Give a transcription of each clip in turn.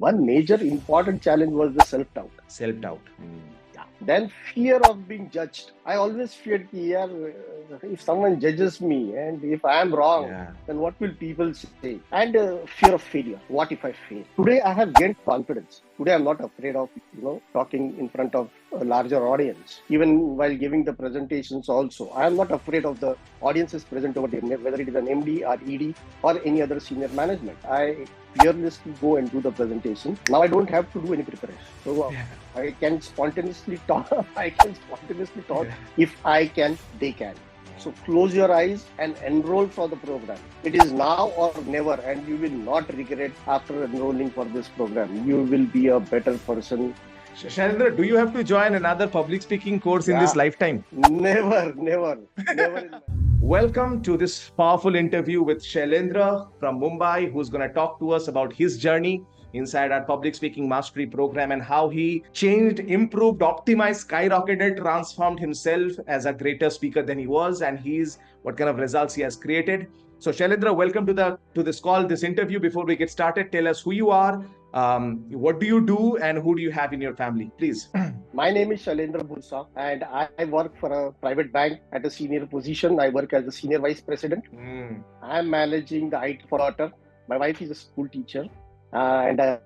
One major important challenge was the self-doubt. Self-doubt. Yeah. Then fear of being judged. I always feared कि यार, if someone judges me and if I am wrong, then what will people say? And fear of failure. What if I fail? Today I have gained confidence. Today I'm not afraid of talking in front of a larger audience. Even while giving the presentations also, I am not afraid of the audiences present over there, whether it is an MD or ED or any other senior management. I fearlessly go and do the presentation. Now I don't have to do any preparation. So I can spontaneously talk. If I can, they can. So close your eyes and enroll for the program. It is now or never, and you will not regret after enrolling for this program. You will be a better person. Shailendra, do you have to join another public speaking course in this lifetime? Never. Welcome to this powerful interview with Shailendra from Mumbai, who's going to talk to us about his journey inside our public speaking mastery program and how he changed, improved, optimized, skyrocketed, transformed himself as a greater speaker than he was, and what kind of results he has created. So Shailendra, welcome to this call, this interview. Before we get started, tell us who you are, what do you do, and who do you have in your family, please? My name is Shailendra and I work for a private bank at a senior position. I work as a senior vice president. I am managing the IT for daughter. My wife is a school teacher, and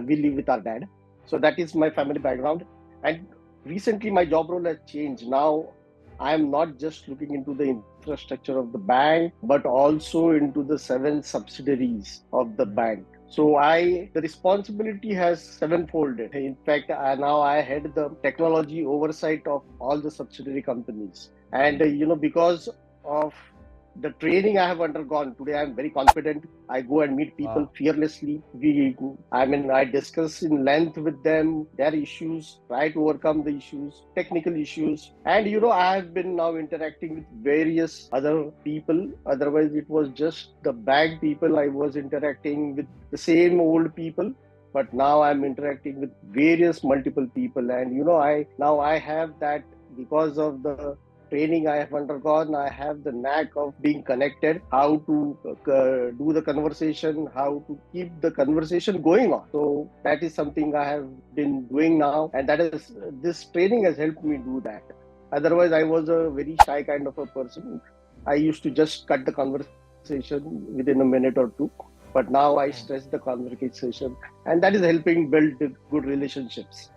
we live with our dad. So that is my family background. And recently my job role has changed. Now I am not just looking into the infrastructure of the bank, but also into the 7 subsidiaries of the bank. So the responsibility has sevenfolded. In fact, now I head the technology oversight of all the subsidiary companies. And, because of the training I have undergone, today I am very confident. I go and meet people fearlessly. I discuss in length with them their issues, try to overcome the issues, technical issues. And, I have been now interacting with various other people. Otherwise, it was just the bank people. I was interacting with the same old people. But now I'm interacting with various multiple people. And, I have that because of the training I have undergone. I have the knack of being connected, how to do the conversation, how to keep the conversation going on. So that is something I have been doing now, and this training has helped me do that. Otherwise, I was a very shy kind of a person. I used to just cut the conversation within a minute or two. But now I stress the conversation, and that is helping build good relationships.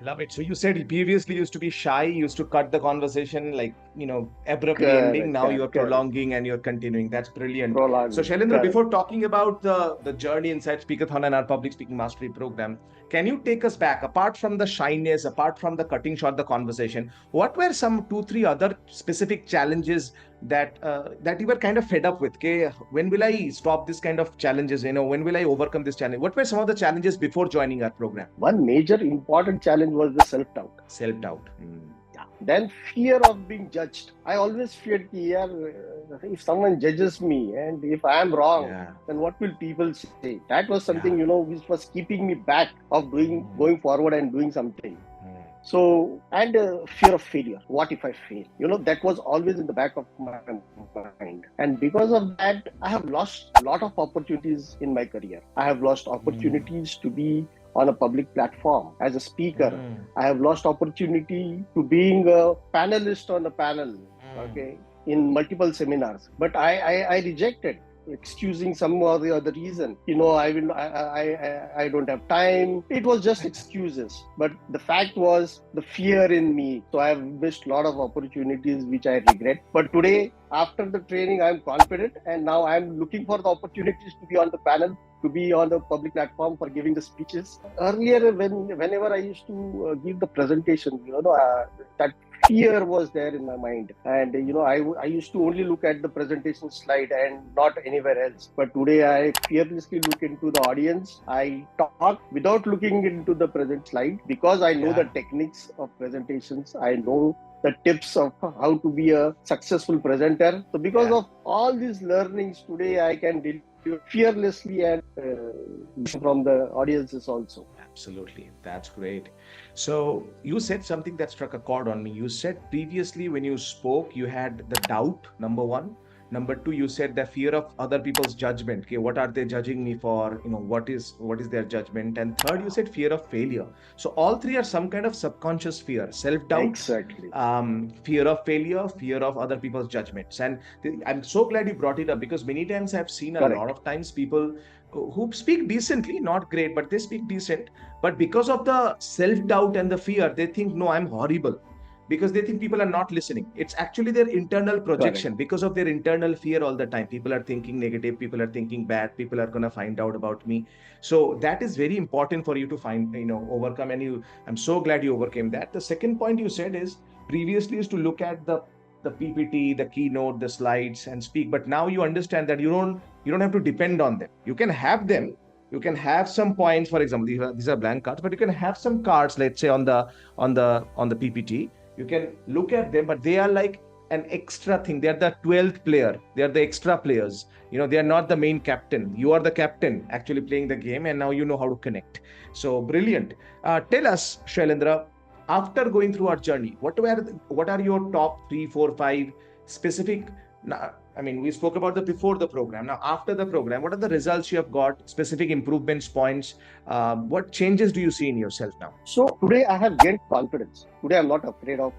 Love it. So you said you previously used to be shy, used to cut the conversation abruptly ending. Now you're prolonging and you're continuing. That's brilliant. So Shailendra, before talking about the journey inside Speakathon and our public speaking mastery program, can you take us back, apart from the shyness, apart from the cutting short the conversation, what were some 2-3 other specific challenges that you were kind of fed up with? Okay, when will I stop this kind of challenges? When will I overcome this challenge? What were some of the challenges before joining our program? One major important challenge was the self-doubt. Self-doubt. Then fear of being judged. I always feared that if someone judges me and if I am wrong, then what will people say? That was something, which was keeping me back of going forward and doing something. So, and fear of failure. What if I fail? That was always in the back of my mind. And because of that, I have lost a lot of opportunities in my career. I have lost opportunities to be on a public platform as a speaker. I have lost opportunity to being a panelist on a panel, in multiple seminars. But I rejected, excusing some or the other reason. I don't have time. It was just excuses. But the fact was the fear in me. So I have missed a lot of opportunities which I regret. But today, after the training, I'm confident, and now I'm looking for the opportunities to be on the panel, to be on the public platform for giving the speeches. Earlier, whenever I used to give the presentation, that fear was there in my mind, and I used to only look at the presentation slide and not anywhere else. But today I fearlessly look into the audience. I talk without looking into the present slide, because I know the techniques of presentations. I know the tips of how to be a successful presenter. So because of all these learnings, today I can deliver fearlessly and from the audiences also. Absolutely. That's great. So you said something that struck a chord on me. You said previously when you spoke, you had the doubt, number one. Number two, you said the fear of other people's judgment. Okay, what are they judging me for? What is their judgment? And third, you said fear of failure. So all three are some kind of subconscious fear: self-doubt, exactly, fear of failure, fear of other people's judgments. And I'm so glad you brought it up, because many times I've seen a lot of times people who speak decently, not great, but they speak decent. But because of the self-doubt and the fear, they think, no, I'm horrible, because they think people are not listening. It's actually their internal projection. Because of their internal fear all the time. People are thinking negative, people are thinking bad, people are going to find out about me. So that is very important for you to find, overcome. And I'm so glad you overcame that. The second point you said is, previously is to look at the PPT, the keynote, the slides and speak. But now you understand that you don't have to depend on them. You can have them. You can have some points, for example, these are blank cards, but you can have some cards, let's say on the PPT. You can look at them, but they are like an extra thing. They are the 12th player. They are the extra players. They are not the main captain. You are the captain actually playing the game, and now you know how to connect. So brilliant. Tell us, Shailendra, after going through our journey, what are your top 3, 4, 5 specific? We spoke about before the program. Now, after the program, what are the results you have got? Specific improvements, points. What changes do you see in yourself now? So today I have gained confidence. Today I'm not afraid of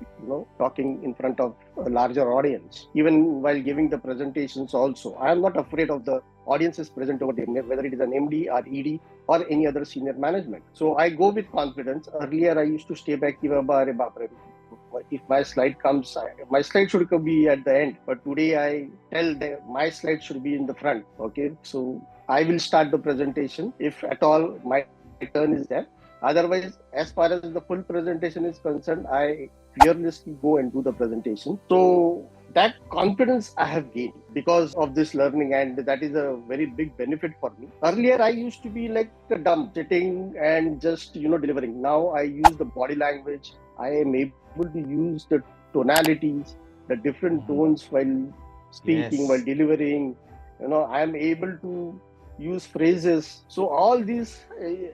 talking in front of a larger audience. Even while giving the presentations, also I am not afraid of the audiences present over there, whether it is an MD or ED or any other senior management. So I go with confidence. Earlier I used to stay back. If my slide comes, my slide should be at the end. But today I tell them my slide should be in the front. Okay, so I will start the presentation if at all my turn is there. Otherwise, as far as the full presentation is concerned, I fearlessly go and do the presentation. So that confidence I have gained because of this learning, and that is a very big benefit for me. Earlier, I used to be like a dumb, sitting and just delivering. Now I use the body language. I am able to use the tonalities, the different tones while speaking, while delivering. I am able to use phrases. So all these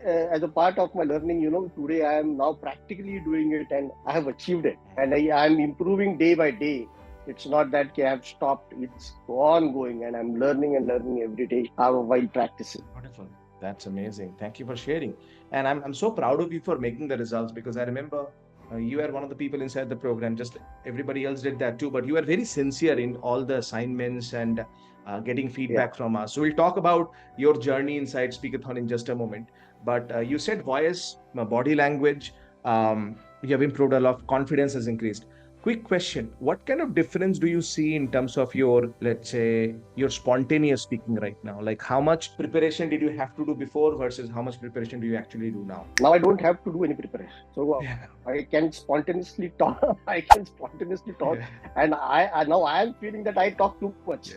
as a part of my learning, today I am now practically doing it, and I have achieved it, and I am improving day by day. It's not that I have stopped. It's ongoing, and I'm learning every day while practicing. Wonderful. That's amazing. Thank you for sharing. And I'm so proud of you for making the results, because I remember you were one of the people inside the program, just everybody else did that too, but you were very sincere in all the assignments and getting feedback from us. So we'll talk about your journey inside Speakathon in just a moment. But you said voice, body language, you have improved a lot, confidence has increased. Quick question. What kind of difference do you see in terms of your, let's say, your spontaneous speaking right now? Like, how much preparation did you have to do before versus how much preparation do you actually do now? Now I don't have to do any preparation. So I can spontaneously talk. And now I am feeling that I talk too much.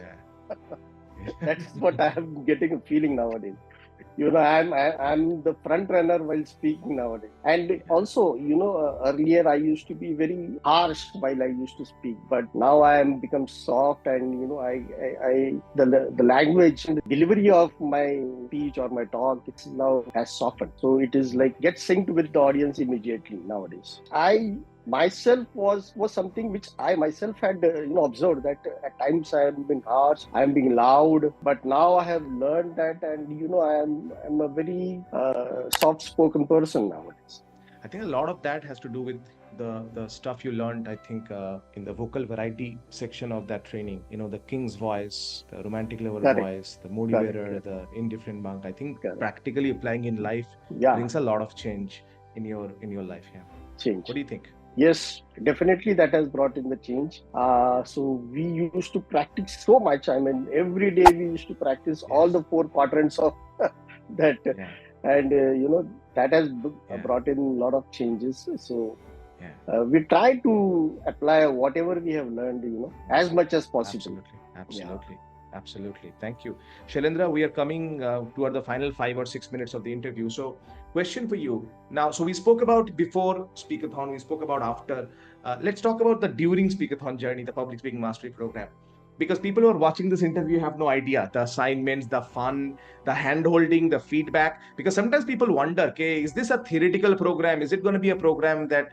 That's what I am getting a feeling nowadays. I'm the front runner while speaking nowadays. And also, earlier I used to be very harsh while I used to speak, but now I am become soft, and the language and the delivery of my speech or my talk, it's now has softened. So it is like get synced with the audience immediately nowadays. I myself was something which I myself had observed that at times I am being harsh, I am being loud, but now I have learned that, and I'm a very soft-spoken person nowadays. I think a lot of that has to do with the stuff you learned, I think, in the vocal variety section of that training. The king's voice, the romantic lover voice, the motivator, the indifferent monk. I think practically applying in life brings a lot of change in your life. Change. What do you think? Yes, definitely that has brought in the change. So we used to practice so much. I mean, every day we used to practice all the 4 quadrants of that. And, that has brought in a lot of changes. So we try to apply whatever we have learned, as much as possible. Absolutely. Thank you. Shailendra, we are coming toward the final 5 or 6 minutes of the interview. So question for you now. So we spoke about before Speakathon, we spoke about after. Let's talk about the during Speakathon journey, the public speaking mastery program. Because people who are watching this interview have no idea the assignments, the fun, the hand-holding, the feedback. Because sometimes people wonder, okay, is this a theoretical program? Is it going to be a program that,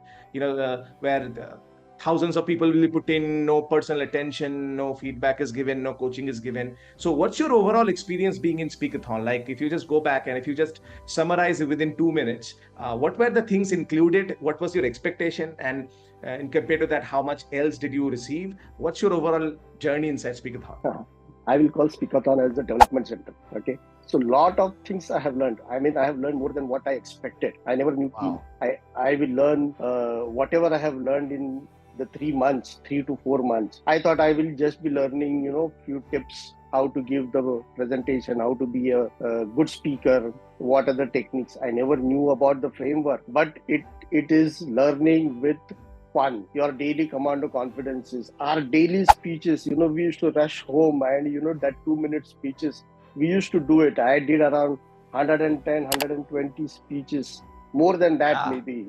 where thousands of people will be put in, no personal attention, no feedback is given, no coaching is given. So what's your overall experience being in Speakathon? Like, if you just go back and if you just summarize it within 2 minutes, what were the things included? What was your expectation? And in compared to that, how much else did you receive? What's your overall journey inside Speakathon? I will call Speakathon as the development center. Okay. So lot of things I have learned. I mean, I have learned more than what I expected. I never knew. Wow. I will learn whatever I have learned in the 3 months, 3 to 4 months. I thought I will just be learning, few tips, how to give the presentation, how to be a good speaker, what are the techniques. I never knew about the framework, but it is learning with fun. Your daily commando confidences, our daily speeches, we used to rush home and, that 2-minute speeches, we used to do it. I did around 110, 120 speeches, more than that maybe,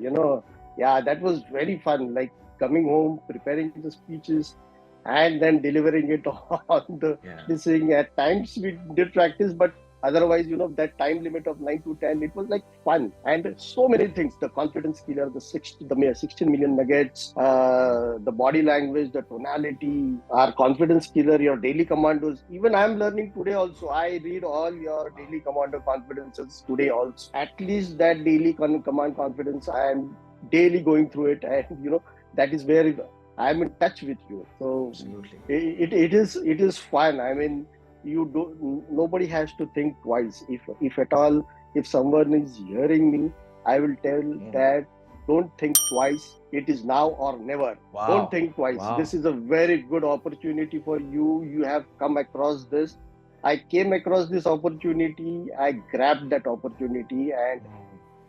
that was very fun. Like coming home, preparing the speeches, and then delivering it on the listening. At times we did practice, but otherwise, that time limit of 9 to 10, it was like fun. And so many things, the confidence killer, the 16 million nuggets, the body language, the tonality, our confidence killer, your daily commandos. Even I'm learning today also. I read all your daily commando confidences today also. At least that daily command confidence, I am daily going through it. And, that is where I'm in touch with you. So absolutely. It is fun. I mean, nobody has to think twice. If at all, if someone is hearing me, I will tell that don't think twice. It is now or never. Wow. Don't think twice. Wow. This is a very good opportunity for you. You have come across this. I came across this opportunity. I grabbed that opportunity, and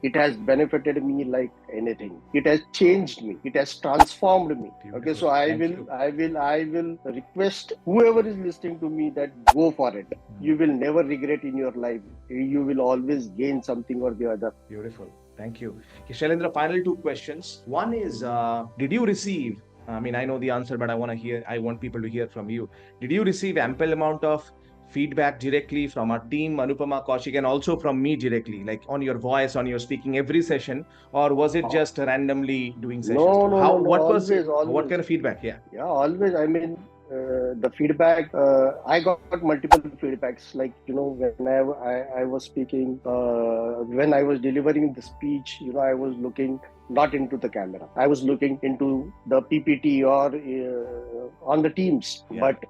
it has benefited me like anything. It has changed me. It has transformed me. Beautiful. Okay, so I will request whoever is listening to me that go for it. You will never regret in your life. You will always gain something or the other. Beautiful. Thank you. Okay, Shailendra, final 2 questions. One is, did you receive, I mean, I know the answer, but I want people to hear from you. Did you receive ample amount of feedback directly from our team, Anupama, Kaushik, and also from me directly, like on your voice, on your speaking every session, or was it just randomly doing sessions? What kind of feedback? Yeah, always. I mean, the feedback, I got multiple feedbacks. Like, when I was speaking, when I was delivering the speech, I was looking not into the camera. I was looking into the PPT or on the Teams. Yeah. But,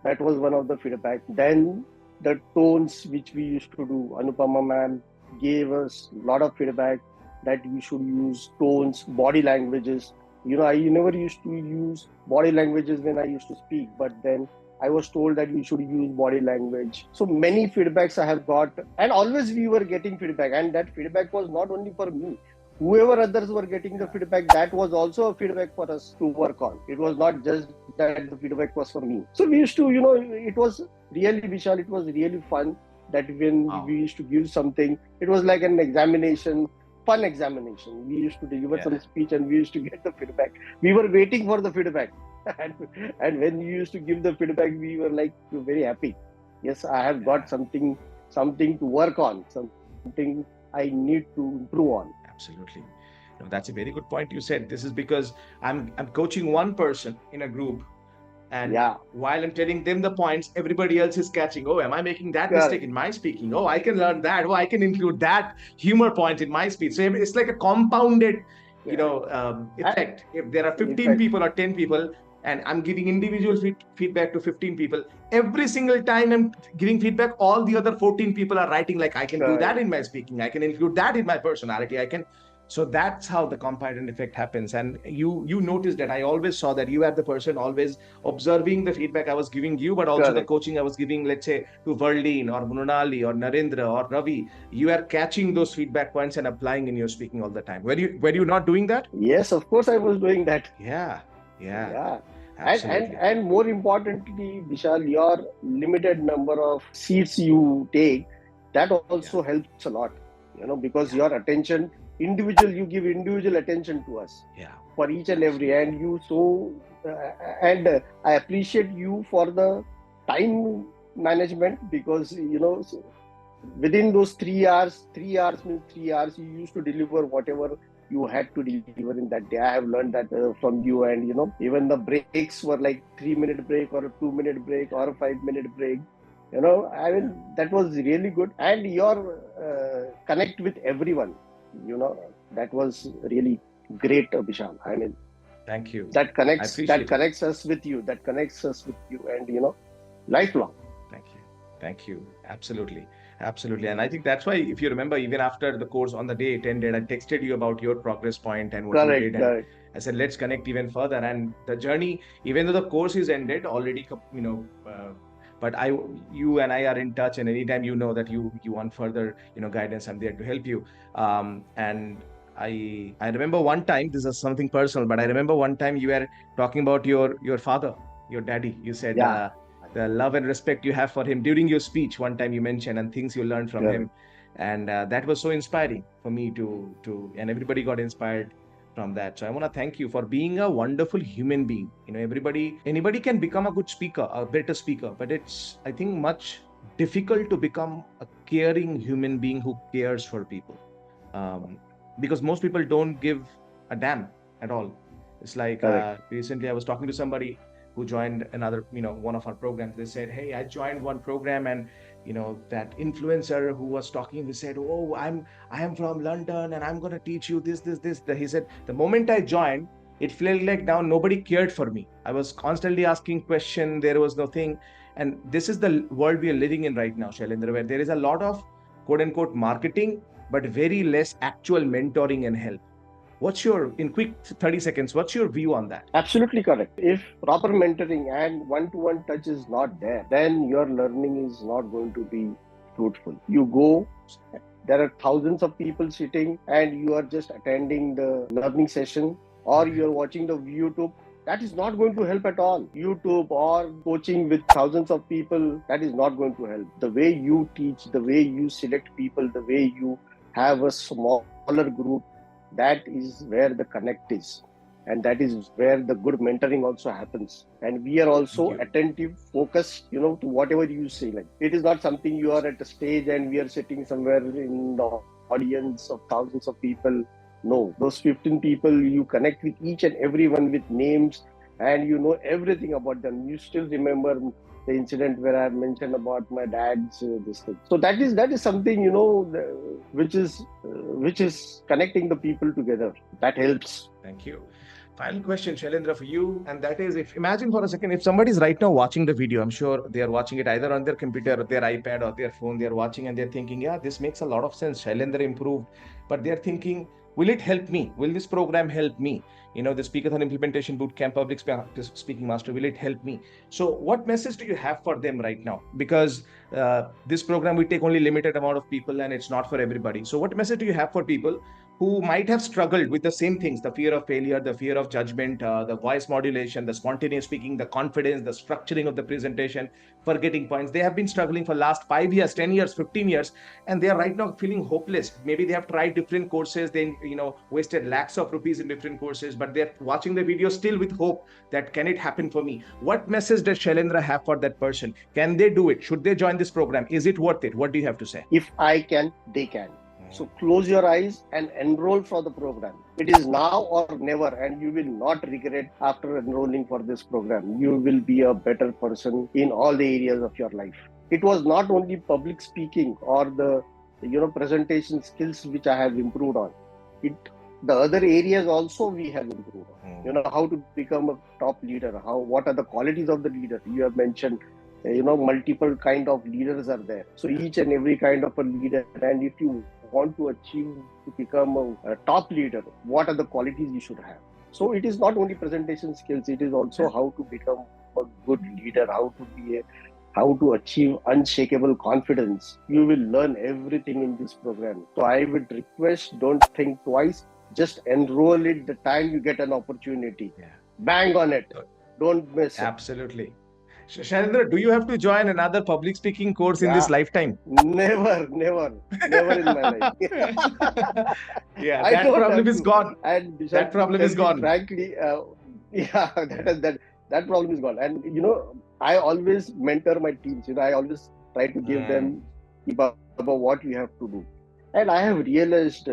that was one of the feedback. Then the tones which we used to do, Anupama ma'am gave us a lot of feedback that we should use tones, body languages. I never used to use body languages when I used to speak, but then I was told that we should use body language. So many feedbacks I have got, and always we were getting feedback, and that feedback was not only for me. Whoever others were getting the feedback, that was also a feedback for us to work on. It was not just that the feedback was for me. So we used to, it was really, Bishal, it was really fun that when we used to give something, it was like an examination, fun examination. We used to deliver some speech and we used to get the feedback. We were waiting for the feedback. And when you used to give the feedback, we were like very happy. Yes, I have got something to work on, something I need to improve on. Absolutely. No, that's a very good point you said. This is because I'm coaching one person in a group, and while I'm telling them the points, everybody else is catching. Oh, am I making that mistake in my speaking? Oh, I can learn that. Oh, I can include that humor point in my speech. So it's like a compounded, effect. If there are 15 people or 10 people, and I'm giving individual feedback to 15 people, every single time I'm giving feedback, all the other 14 people are writing like, I can do that in my speaking. I can include that in my personality. So that's how the compounding effect happens. And you noticed that I always saw that you are the person always observing the feedback I was giving you, but also the coaching I was giving, let's say, to Verlin or Mununali or Narendra or Ravi. You are catching those feedback points and applying in your speaking all the time. Were you not doing that? Yes, of course I was doing that. Yeah. And more importantly, Bishal, your limited number of seats you take, that also helps a lot, because your attention, you give individual attention to us for each and every, and and I appreciate you for the time management, because, within those 3 hours means 3 hours, you used to deliver whatever you had to deliver in that day. I have learned that from you, and even the breaks were like 3-minute break or a 2-minute break or a 5-minute break. I mean, that was really good. And your connect with everyone, that was really great, Bishal. I mean, thank you. That connects us with you, and lifelong. Thank you. Absolutely. And I think that's why, if you remember, even after the course on the day it ended, I texted you about your progress point and what you did. And I said, let's connect even further. And the journey, even though the course is ended already, but you and I are in touch, and anytime that you want further, guidance, I'm there to help you. And I remember one time, this is something personal, but I remember one time you were talking about your father, your daddy. You said the love and respect you have for him during your speech. One time you mentioned, and things you learned from him, and that was so inspiring for me to and everybody got inspired from that. So I want to thank you for being a wonderful human being. Anybody can become a good speaker, a better speaker, but it's, I think, much difficult to become a caring human being who cares for people, because most people don't give a damn at all. It's like recently I was talking to somebody who joined another, one of our programs. They said, hey, I joined one program, and that influencer who was talking, he said, oh, I am from London and I'm going to teach you this. He said, the moment I joined, it felt like now nobody cared for me. I was constantly asking questions. There was nothing. And this is the world we are living in right now, Shailendra, where there is a lot of quote unquote marketing, but very less actual mentoring and help. In quick 30 seconds, what's your view on that? Absolutely correct. If proper mentoring and one-to-one touch is not there, then your learning is not going to be fruitful. You go, there are thousands of people sitting, and you are just attending the learning session, or you're watching the YouTube. That is not going to help at all. YouTube or coaching with thousands of people, that is not going to help. The way you teach, the way you select people, the way you have a smaller group, that is where the connect is, and that is where the good mentoring also happens. And we are also attentive, focused, to whatever you say. Like, it is not something you are at a stage and we are sitting somewhere in the audience of thousands of people. No, those 15 people, you connect with each and everyone with names, and you know everything about them. You still remember the incident where I mentioned about my dad's this thing. So that is something, which is connecting the people together. That helps. Thank you. Final question, Shailendra, for you, and that is, imagine for a second, if somebody is right now watching the video, I'm sure they are watching it either on their computer or their iPad or their phone, they're watching and they're thinking, yeah, this makes a lot of sense. Shailendra improved, but they're thinking, will it help me? Will this program help me? The Speakathon Implementation Bootcamp Public Speaking Master, will it help me? So what message do you have for them right now? Because this program, we take only limited amount of people and it's not for everybody. So what message do you have for people who might have struggled with the same things, the fear of failure, the fear of judgment, the voice modulation, the spontaneous speaking, the confidence, the structuring of the presentation, forgetting points? They have been struggling for last 5 years, 10 years, 15 years, and they are right now feeling hopeless. Maybe they have tried different courses, they wasted lakhs of rupees in different courses, but they're watching the video still with hope that can it happen for me? What message does Shailendra have for that person? Can they do it? Should they join this program? Is it worth it? What do you have to say? If I can, they can. So close your eyes and enroll for the program. It is now or never, and you will not regret after enrolling for this program. You will be a better person in all the areas of your life. It was not only public speaking or the presentation skills which I have improved on. The other areas also we have improved on. How to become a top leader, what are the qualities of the leader. You have mentioned multiple kind of leaders are there. So each and every kind of a leader, and if you want to achieve to become a top leader, what are the qualities you should have? So it is not only presentation skills, it is also how to become a good leader, how to achieve unshakable confidence. You will learn everything in this program. So I would request, don't think twice, just enroll it the time you get an opportunity. Bang on it. Don't miss it. Absolutely. Shailendra, do you have to join another public speaking course in this lifetime? Never in my life. That problem is gone. And that problem is gone. Frankly, that problem is gone. And I always mentor my teams. I always try to give them about what you have to do. And I have realized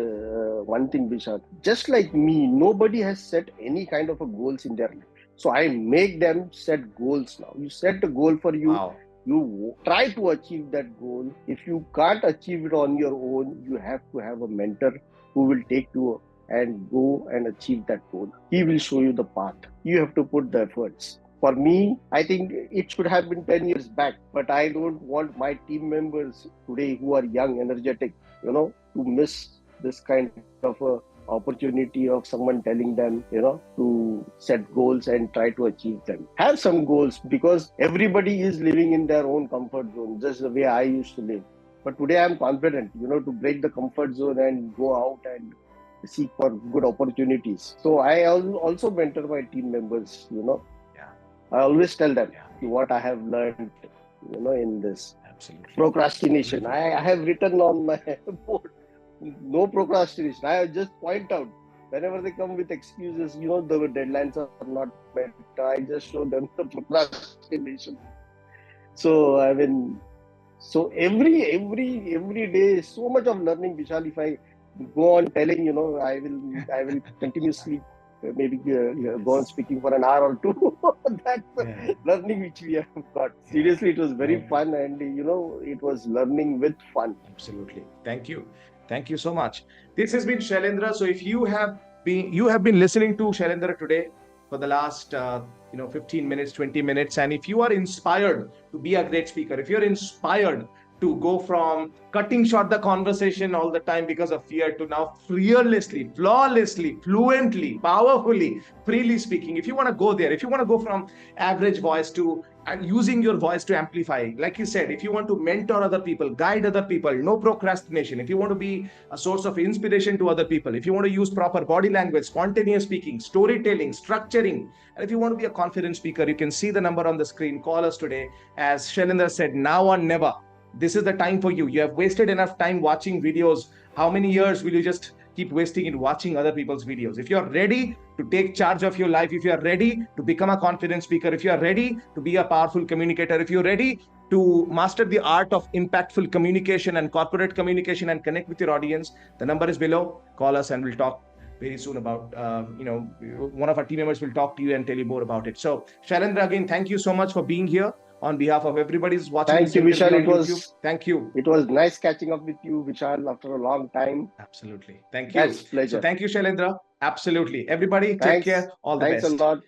one thing, Bishal. Just like me, nobody has set any kind of a goals in their life. So I make them set goals now. You set a goal for you. Wow. You try to achieve that goal. If you can't achieve it on your own, you have to have a mentor who will take you and go and achieve that goal. He will show you the path. You have to put the efforts. For me, I think it should have been 10 years back, but I don't want my team members today who are young, energetic, to miss this kind of a opportunity of someone telling them, to set goals and try to achieve them. Have some goals, because everybody is living in their own comfort zone, just the way I used to live. But today I'm confident, to break the comfort zone and go out and seek for good opportunities. So I also mentor my team members, I always tell them what I have learned, in this. Absolutely. Procrastination. I have written on my board, no procrastination. I just point out whenever they come with excuses, the deadlines are not met. I just show them the procrastination. So so every day, so much of learning, Vishal. If I go on telling, I will continuously maybe go on speaking for an hour or two. That's the learning which we have got. Seriously, it was very fun, and it was learning with fun. Absolutely. Thank you so much. This has been Shailendra. So if you have been listening to Shailendra today for the last 15 minutes, 20 minutes, and if you are inspired to be a great speaker, if you're inspired to go from cutting short the conversation all the time because of fear to now fearlessly, flawlessly, fluently, powerfully, freely speaking. If you want to go there, if you want to go from average voice to using your voice to amplify, like you said, if you want to mentor other people, guide other people, no procrastination, if you want to be a source of inspiration to other people, if you want to use proper body language, spontaneous speaking, storytelling, structuring, and if you want to be a confident speaker, you can see the number on the screen. Call us today. As Shailendra said, now or never. This is the time for you. You have wasted enough time watching videos. How many years will you just keep wasting in watching other people's videos? If you're ready to take charge of your life, if you're ready to become a confident speaker, if you're ready to be a powerful communicator, if you're ready to master the art of impactful communication and corporate communication and connect with your audience, the number is below. Call us and we'll talk very soon about, one of our team members will talk to you and tell you more about it. So Shailendra, again, thank you so much for being here. On behalf of everybody who's watching. Thank you, Vishal. Thank you. It was nice catching up with you, Vishal, after a long time. Absolutely. Thank you. That's a pleasure. So thank you, Shailendra. Absolutely. Everybody, take care. All the best. Thanks a lot.